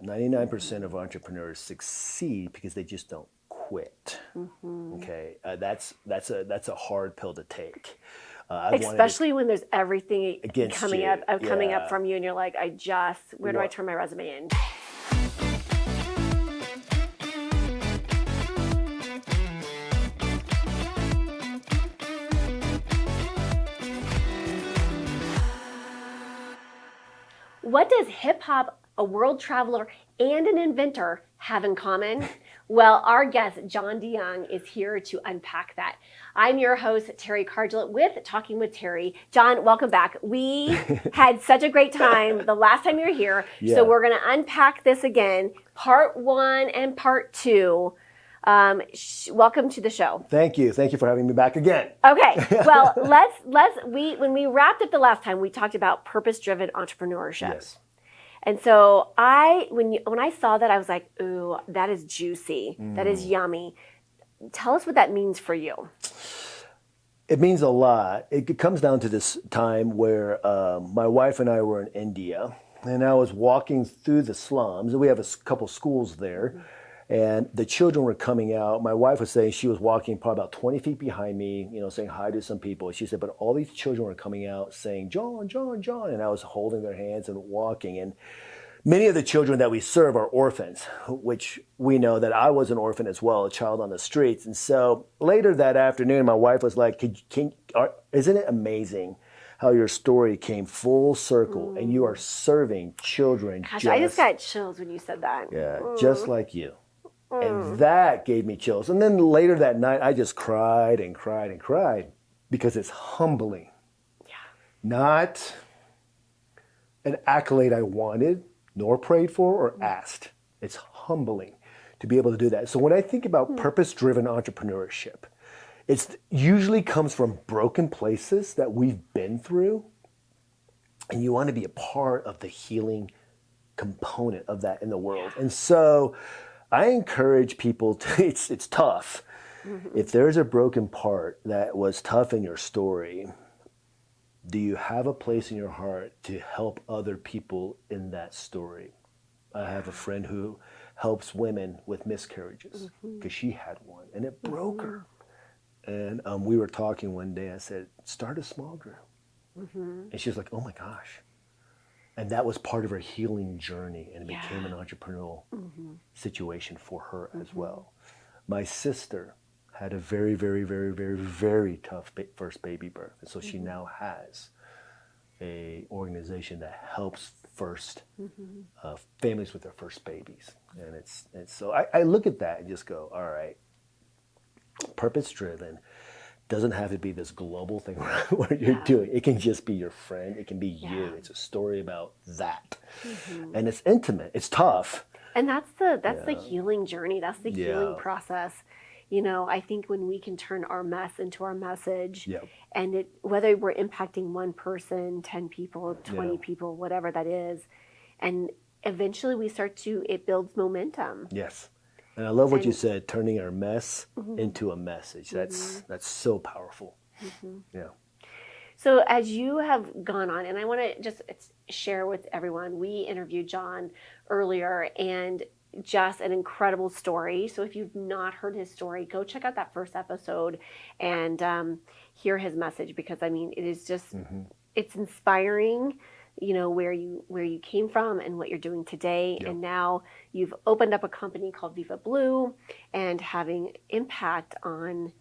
99% of entrepreneurs succeed because they just don't quit. Okay, that's a hard pill to take. Especially when there's everything coming you. up from you, and you're like, where do I turn my resume in? What does hip hop, a world traveler, and an inventor have in common? Well, our guest, John DeYoung, is here to unpack that. I'm your host, Teri with Talking with Teri. John, welcome back. We had such a great time the last time you were here, so we're going to unpack this again, part 1 and part 2. Welcome to the show. Thank you for having me back again. Okay, well, when we wrapped up the last time, we talked about purpose-driven entrepreneurship. Yes. And so when I saw that, I was like, ooh, that is juicy. That is yummy. Tell us what that means for you. It means a lot. It comes down to this time where my wife and I were in India, and I was walking through the slums, and we have a couple schools there, and the children were coming out. My wife was saying she was walking probably about 20 feet behind me, saying hi to some people. She said, but all these children were coming out saying, John, John, John, and I was holding their hands and walking. And many of the children that we serve are orphans, which we know that I was an orphan as well, a child on the streets. And so later that afternoon, my wife was like, isn't it amazing how your story came full circle and you are serving children? Gosh, I just got chills when you said that. Yeah, just like you. And that gave me chills. And then later that night, I just cried and cried and cried because it's humbling. Yeah. Not an accolade I wanted, nor prayed for or asked. It's humbling to be able to do that. So when I think about purpose-driven entrepreneurship, it usually comes from broken places that we've been through, and you want to be a part of the healing component of that in the world. And so I encourage people it's tough. If there's a broken part that was tough in your story, do you have a place in your heart to help other people in that story? I have a friend who helps women with miscarriages because she had one and it broke her. And we were talking one day, I said, start a small group. And she was like, oh my gosh. And that was part of her healing journey, and it became an entrepreneurial situation for her as well. My sister had a very, very, very, very, very tough first baby birth. And so she now has a organization that helps families with their first babies. And so I look at that and just go, all right, purpose-driven doesn't have to be this global thing what you're doing. It can just be your friend. It can be you. It's a story about that. And it's intimate. It's tough. And that's the healing journey. That's the healing process. I think when we can turn our mess into our message, and whether we're impacting one person, 10 people, 20 people, whatever that is, and eventually it builds momentum. Yes. And I love what you said, turning our mess into a message. That's so powerful. Yeah. So as you have gone on, and I want to just share with everyone, we interviewed John earlier, and just an incredible story. So if you've not heard his story, go check out that first episode and hear his message, because it is just, it's inspiring. Where you came from and what you're doing today. And now you've opened up a company called VivoBlu and having impact on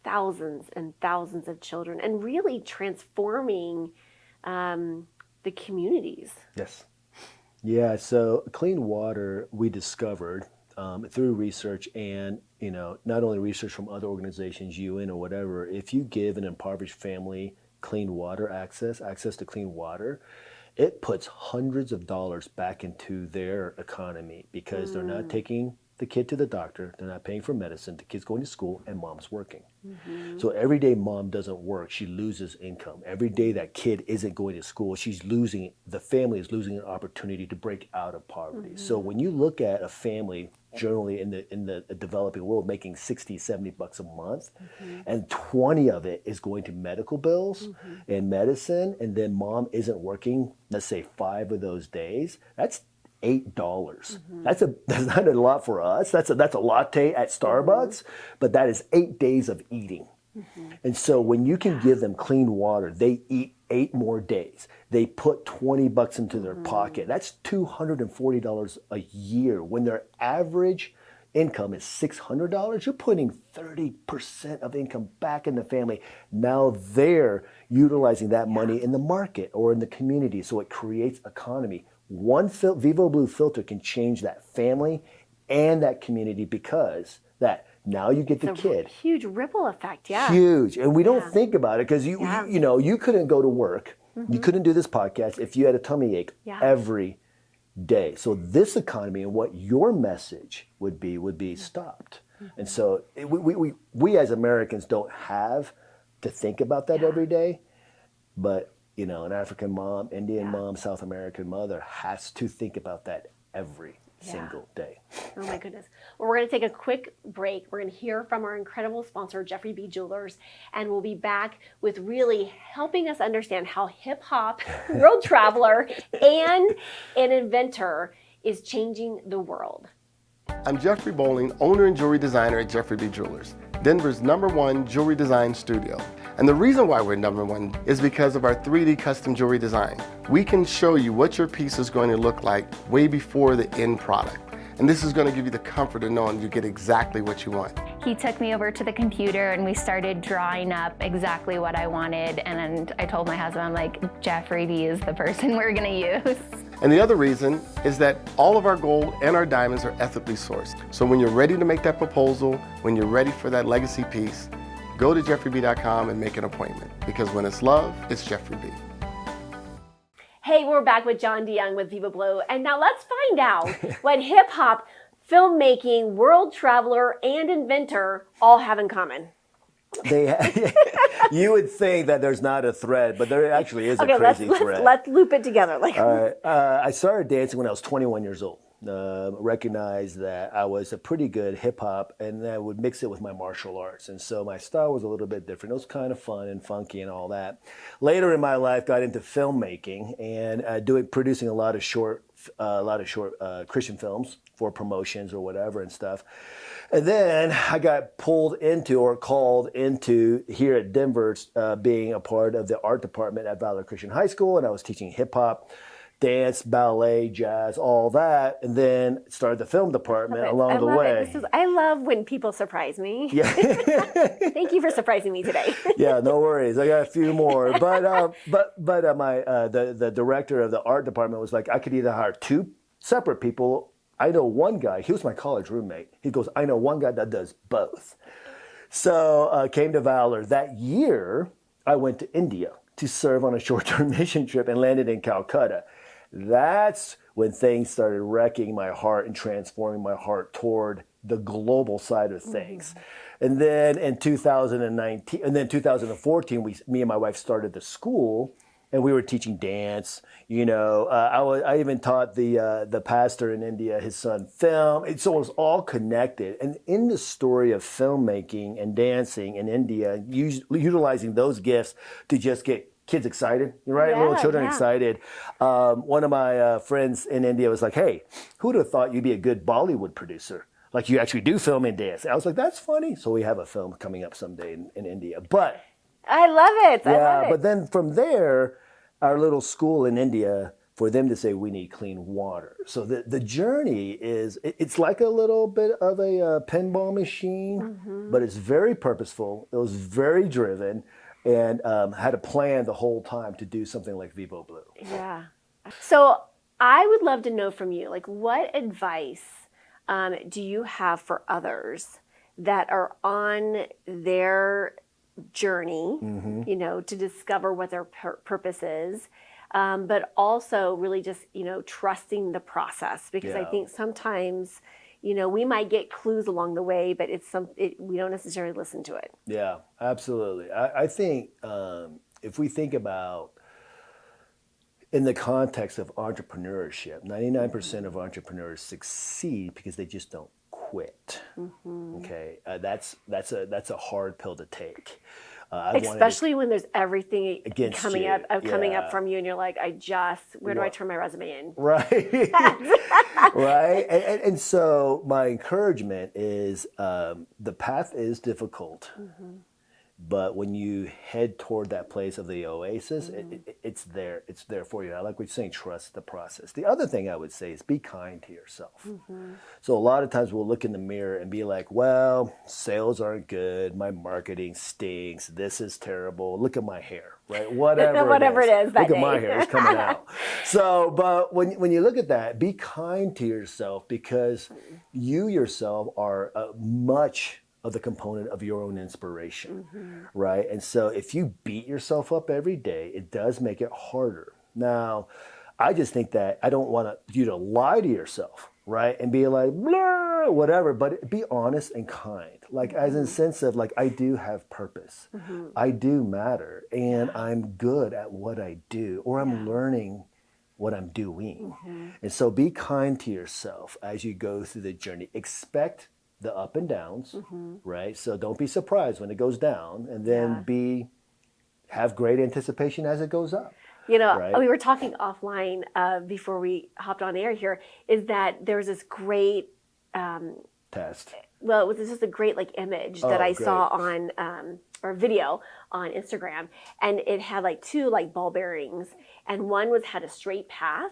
thousands and thousands of children and really transforming the communities. Yes. Yeah, so clean water we discovered through research and, not only research from other organizations, UN or whatever, if you give an impoverished family clean water access to clean water, it puts hundreds of dollars back into their economy because they're not taking the kid to the doctor, they're not paying for medicine, the kid's going to school, and mom's working. So every day mom doesn't work, she loses income. Every day that kid isn't going to school, the family is losing an opportunity to break out of poverty. So when you look at a family generally in the developing world making $60-$70 a month, and 20 of it is going to medical bills and medicine, and then mom isn't working, let's say 5 of those days, $8. That's not a lot for us. That's a latte at Starbucks, but that is 8 days of eating. And so when you can give them clean water, they eat 8 more days. They put $20 into their pocket. That's $240 a year. When their average income is $600, you're putting 30% of income back in the family. Now they're utilizing that money in the market or in the community, so it creates economy. One VivoBlu filter can change that family and that community because that now you get the kid. Huge ripple effect, yeah. Huge. And we don't think about it because you know, you couldn't go to work. You couldn't do this podcast if you had a tummy ache every day. So this economy and what your message would be stopped. And so we as Americans don't have to think about that every day, but you know, an African mom, Indian mom, South American mother has to think about that every single day. Oh my goodness. Well, we're going to take a quick break. We're going to hear from our incredible sponsor, Jeffrey B. Jewelers, and we'll be back with really helping us understand how hip hop, world traveler, and an inventor is changing the world. I'm Jeffrey Bowling, owner and jewelry designer at Jeffrey B. Jewelers, Denver's #1 jewelry design studio. And the reason why we're #1 is because of our 3D custom jewelry design. We can show you what your piece is going to look like way before the end product. And this is going to give you the comfort of knowing you get exactly what you want. He took me over to the computer and we started drawing up exactly what I wanted. And I told my husband, I'm like, Jeffrey B is the person we're going to use. And the other reason is that all of our gold and our diamonds are ethically sourced. So when you're ready to make that proposal, when you're ready for that legacy piece, go to jeffreyb.com and make an appointment. Because when it's love, it's Jeffrey B. Hey, we're back with John DeYoung with VivoBlu, and now let's find out what hip hop, filmmaking, world traveler, and inventor all have in common. You would think that there's not a thread, but there actually is a crazy thread. Let's loop it together. All right. I started dancing when I was 21 years old. Recognized that I was a pretty good hip hop, and I would mix it with my martial arts, and so my style was a little bit different. It was kind of fun and funky and all that. Later in my life, got into filmmaking and producing a lot of short Christian films for promotions or whatever and stuff. And then I got pulled into or called into here at Denver, being a part of the art department at Valor Christian High School, and I was teaching hip hop, dance, ballet, jazz, all that, and then started the film department along the way. I love when people surprise me. Yeah. Thank you for surprising me today. Yeah, no worries. I got a few more, but the director of the art department was like, I could either hire 2 separate people. I know one guy. He was my college roommate. He goes, I know one guy that does both. So came to Valor. That year, I went to India to serve on a short-term mission trip and landed in Calcutta. That's when things started wrecking my heart and transforming my heart toward the global side of things. And then in 2019, and then 2014, me and my wife started the school, and we were teaching dance. You know, I even taught the pastor in India, his son, film. So it was all connected. And in the story of filmmaking and dancing in India, utilizing those gifts to just get kids excited, right? Little children excited. One of my friends in India was like, hey, who would have thought you'd be a good Bollywood producer? Like you actually do film and dance. I was like, that's funny. So we have a film coming up someday in India. But I love it. But then from there, our little school in India, for them to say we need clean water. So the journey is, it's like a little bit of a pinball machine, but it's very purposeful. It was very driven. And had a plan the whole time to do something like VivoBlu. Yeah. So I would love to know from you, like, what advice do you have for others that are on their journey, you know, to discover what their purpose is, but also really just, you know, trusting the process? Because I think sometimes, you know, we might get clues along the way, but we don't necessarily listen to it. Yeah, absolutely. I think if we think about in the context of entrepreneurship, 99% of entrepreneurs succeed because they just don't quit. Okay, that's a hard pill to take. Especially when there's everything Against coming you. coming up Yeah. from you, and you're like, where do I turn my resume in? Right. Right. And so my encouragement is the path is difficult, but when you head toward that place of the oasis, it's there. It's there for you. I like what you're saying, trust the process. The other thing I would say is be kind to yourself. So a lot of times we'll look in the mirror and be like, well, sales aren't good. My marketing stinks. This is terrible. Look at my hair, right? Whatever it is that Look day. at my hair. It's coming out. So, but when you look at that, be kind to yourself because you yourself are much of the component of your own inspiration, right? And so if you beat yourself up every day, it does make it harder. Now, I just think that I don't want you to lie to yourself, right? And be like, blah, whatever, but be honest and kind. Like as in the sense of like, I do have purpose. I do matter and I'm good at what I do, or I'm learning what I'm doing. And so be kind to yourself as you go through the journey. Expect the up and downs, right? So don't be surprised when it goes down, and then have great anticipation as it goes up. You know, Right. we were talking offline before we hopped on air here, is that there's this great, Test. well, it was just a great like image that I great. saw on, or video on Instagram, and it had like two like ball bearings, and one had a straight path,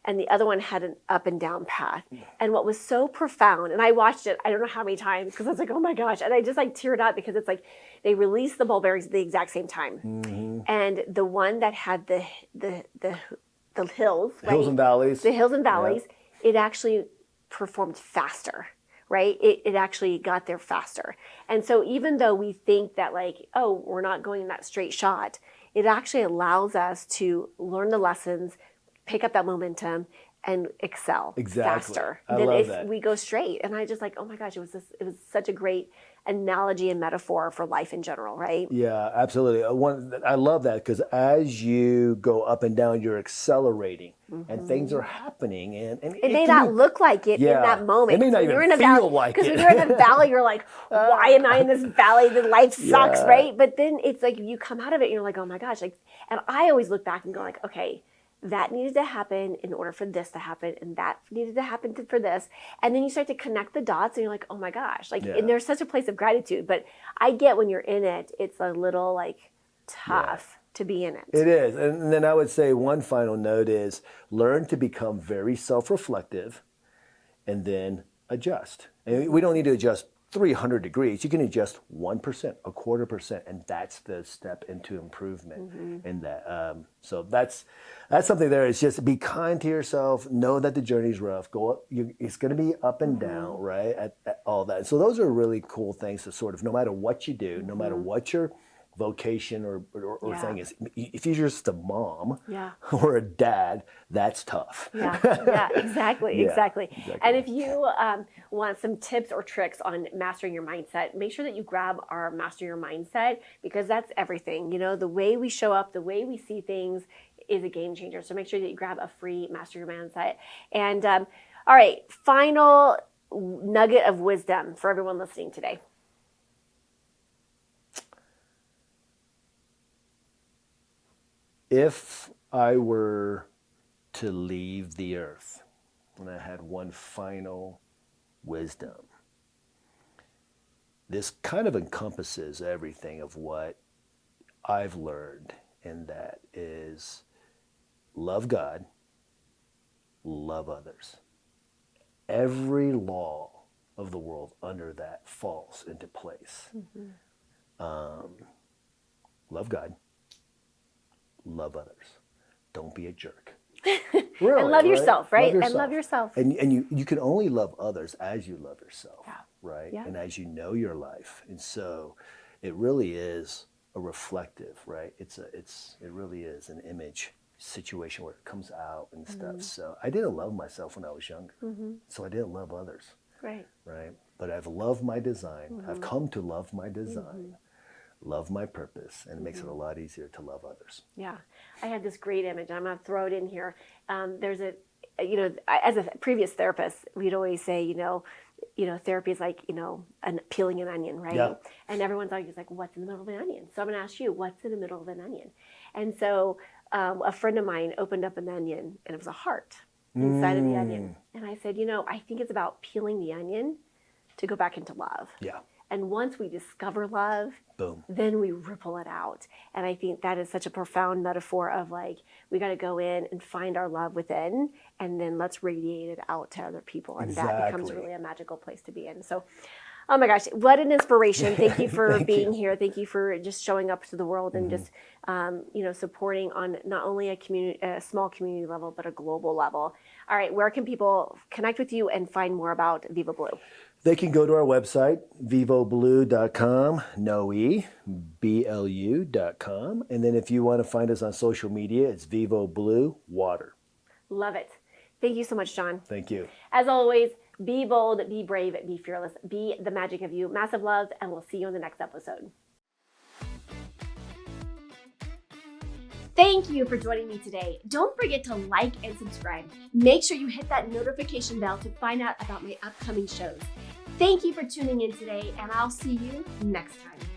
and the other one had an up and down path. And what was so profound, and I watched it, I don't know how many times, because I was like, oh my gosh. And I just like teared up because it's like they released the ball bearings at the exact same time. And the one that had the hills, right? Hills and valleys. The hills and valleys, it actually performed faster, right? It actually got there faster. And so even though we think that like, oh, we're not going in that straight shot, it actually allows us to learn the lessons, pick up that momentum, and excel faster than if we go straight. And I just like, oh my gosh, it was such a great analogy and metaphor for life in general, right? Yeah, absolutely. I love that because as you go up and down, you're accelerating and things are happening. And it may not look like it in that moment. It may not even feel like it. Because when you're in the valley, you're like, why am I in this valley? The life sucks, right? But then it's like you come out of it and you're like, oh my gosh. Like, and I always look back and go like, okay, that needed to happen in order for this to happen, and that needed to happen for this. And then you start to connect the dots and you're like, oh my gosh, like, and there's such a place of gratitude. But I get when you're in it, it's a little like tough to be in it. It is. And then I would say one final note is learn to become very self-reflective and then adjust. And we don't need to adjust 300 degrees. You can adjust 1%, a 1/4%, and that's the step into improvement in that. So that's something there. It's just be kind to yourself. Know that the journey's rough. Go up. It's going to be up and down, right? At all that. So those are really cool things to sort of, no matter what you do, no matter what your vocation or thing is, if you're just a mom or a dad, that's tough. Exactly. And if you want some tips or tricks on mastering your mindset, make sure that you grab our Master Your Mindset, because that's everything. You know, the way we show up, the way we see things is a game changer. So make sure that you grab a free Master Your Mindset. And all right, final nugget of wisdom for everyone listening today. If I were to leave the earth and I had one final wisdom, this kind of encompasses everything of what I've learned, and that is love God, love others. Every law of the world under that falls into place. Love God. Love others. Don't be a jerk. Really, and love yourself, right? Love And love yourself. And you can only love others as you love yourself, right? Yeah. And as you know your life. And so it really is a reflective, right? It really is an image situation where it comes out and stuff. So I didn't love myself when I was younger. So I didn't love others. Right. But I've loved my design. I've come to love my design. Love my purpose, and it makes it a lot easier to love others. Yeah, I had this great image. I'm going to throw it in here. There's as a previous therapist, we'd always say, therapy is like, peeling an onion, right? Yeah. And everyone's always like, what's in the middle of an onion? So I'm going to ask you, what's in the middle of an onion? And so a friend of mine opened up an onion, and it was a heart inside of the onion. And I said, I think it's about peeling the onion to go back into love. Yeah. And once we discover love, Boom. then we ripple it out. And I think that is such a profound metaphor of like, we got to go in and find our love within, and then let's radiate it out to other people. And that becomes really a magical place to be in. So, oh my gosh, what an inspiration. Thank you for being here. Thank you for just showing up to the world and just, supporting on not only a small community level, but a global level. All right, where can people connect with you and find more about VivoBlu? They can go to our website, VivoBlu.com, BLU.com. And then if you want to find us on social media, it's VivoBlu Water. Love it. Thank you so much, John. Thank you. As always, be bold, be brave, be fearless, be the magic of you. Massive love, and we'll see you in the next episode. Thank you for joining me today. Don't forget to like and subscribe. Make sure you hit that notification bell to find out about my upcoming shows. Thank you for tuning in today, and I'll see you next time.